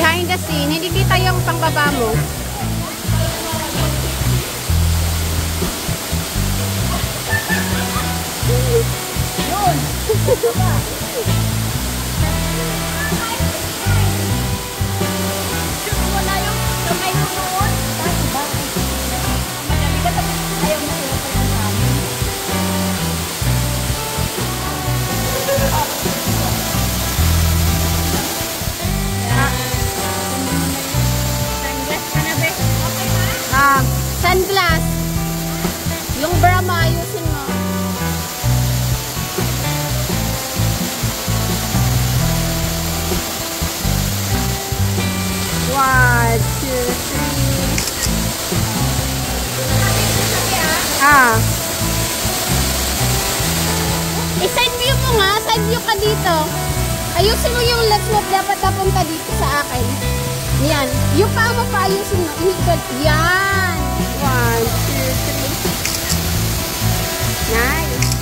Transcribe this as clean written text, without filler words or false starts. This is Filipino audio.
behind the scene. Hindi kita yung pangbaba mo. Yun! Wala yung kamay mo noon. Madali ka tapos ayaw mo yung pa yung namin. Sunglass ka na, be? Okay na? Sunglass. Yung bra mo, ayusin mo. One, two, three. I-side view mo nga. Side view ka dito. Ayusin mo yung legs mo. Dapat napunta dito sa akin. Yan. Yung paa mo pa ayusin mo. Ihigod. Yan. One, two, three. Nice.